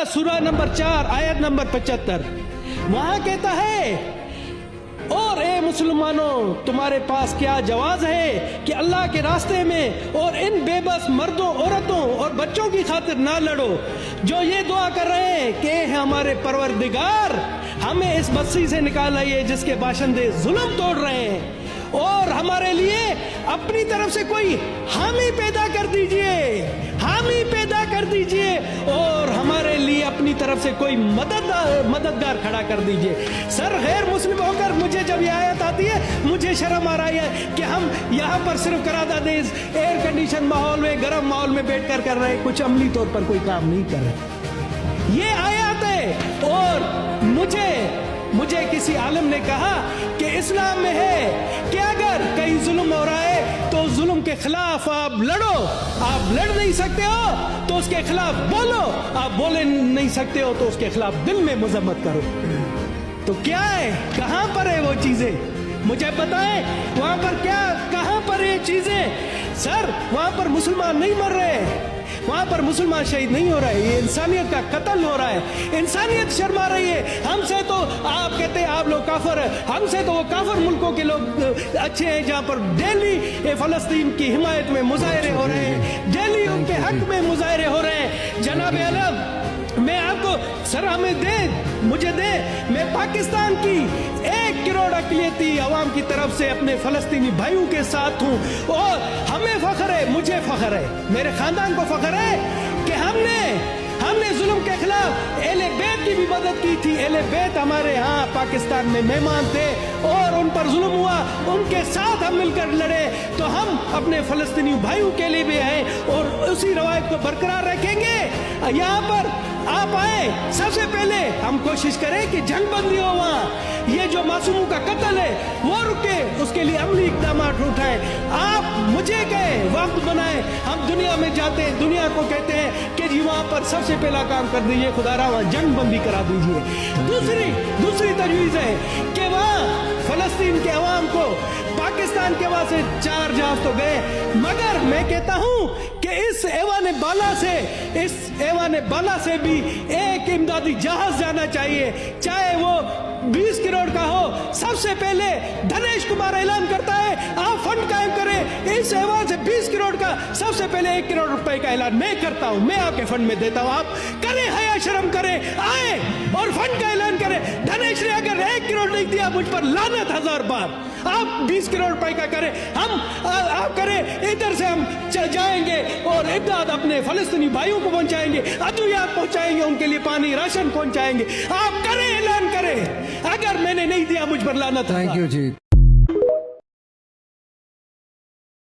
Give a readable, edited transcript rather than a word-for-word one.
सूरा नंबर 4 आयत नंबर 75, वहां कहता है, और ए मुसलमानों तुम्हारे पास क्या जवाज है कि अल्लाह के रास्ते में और इन बेबस मर्दों, औरतों और बच्चों की खातिर ना लड़ो जो ये दुआ कर रहे हैं कि हमारे परवरदिगार हमें इस बस्ती से निकाल आइए जिसके बाशिंदे जुल्म तोड़ रहे हैं, और हमारे लिए अपनी तरफ से कोई हामी पैदा कर दीजिए, हामी पैदा कर दीजिए, और हमारे लिए अपनी तरफ से कोई मददगार खड़ा कर दीजिए। सर गैर मुस्लिम होकर मुझे जब यह आयत आती है मुझे शर्म आ रही है कि हम यहाँ पर सिर्फ करारदादेज एयर कंडीशन माहौल में, गर्म माहौल में बैठकर कर रहे हैं, कुछ अमली तौर पर कोई काम नहीं कर रहे। ये आयत है, और मुझे किसी आलिम ने कहा कि इस्लाम में है कि अगर कहीं जुल्म हो रहा है तो जुल्म के खिलाफ आप लड़ो, आप लड़ नहीं सकते हो तो उसके खिलाफ बोलो, आप बोले नहीं सकते हो तो उसके खिलाफ दिल में मजम्मत करो। तो क्या है, कहां पर है वो चीजें, मुझे बताएं वहां पर क्या, कहां पर ये चीजें? सर वहां पर मुसलमान नहीं मर रहे, वहां पर मुसलमान शहीद नहीं हो रहा है, ये इंसानियत का कत्ल हो रहा है, इंसानियत शर्मा रही है। हमसे तो आप कहते हैं आप लोग काफिर है, हमसे तो वो काफिर मुल्कों के लोग अच्छे हैं जहां पर डेली फलस्तीन की हिमायत में मुजाहरे हो रहे हैं, डेली उनके हक में मुजाहरे हो रहे हैं। जनाब आलम मैं आपको सर हमें मुझे दे, मैं पाकिस्तान की 1 करोड़ अक़लियती अवाम की तरफ से अपने फलस्तीनी भाइयों के साथ हूँ, और हमें फख्र है, मुझे फख्र है, मेरे खानदान को फख्र है कि हमने जुल्म के खिलाफ अहले बैत की भी मदद की थी। अहले बैत हमारे यहाँ पाकिस्तान में मेहमान थे और उन पर जुल्म हुआ, उनके साथ हम मिलकर लड़े, तो हम अपने फलस्तीनी भाइयों के लिए भी आए और उसी रवायत को बरकरार रखेंगे। यहाँ पर आप आए, सबसे पहले हम कोशिश करें कि जंग बंदी हो, वहाँ ये जो मासूमों का कत्ल है वो रुके, उसके लिए अमली इक़दाम उठाएं। आप मुझे कहे वक्त बनाए, हम दुनिया में जाते हैं, दुनिया को कहते हैं कि जी वहाँ पर सबसे पहला काम कर दीजिए, खुदारा वहाँ जंग बंदी करा दीजिए। दूसरी तजवीज़ है कि वहाँ फलस्तीन के अवाम को पाकिस्तान के वहां से 4 जहाज तो गए, मगर मैं कहता हूं कि इस ऐवान बाला से भी एक इमदादी जहाज जाना चाहिए, चाहे वो 20 करोड़ का हो। सबसे पहले धनेश कुमार ऐलान करता है आप फंड कायम करें, इस ऐवान से 20 करोड़ का सबसे पहले 1 करोड़ रुपए का ऐलान मैं करता हूं, मैं आपके फंड में देता हूं, आप करें, हया शर्म करें, आए और फंड का ऐलान करें। धनेश ने अगर 1 करोड़ नहीं दिया मुझ पर लानत 1000 बार, आप 20 करोड़ रुपए का करें, आप करें, इधर से हम जाएंगे और इमदाद अपने फलस्तीनी भाइयों को पहुंचाएंगे, अद्वियात पहुंचाएंगे, उनके लिए पानी राशन पहुंचाएंगे। आप करें, ऐलान करें, अगर मैंने नहीं दिया मुझ पर लानत। Thank you ji.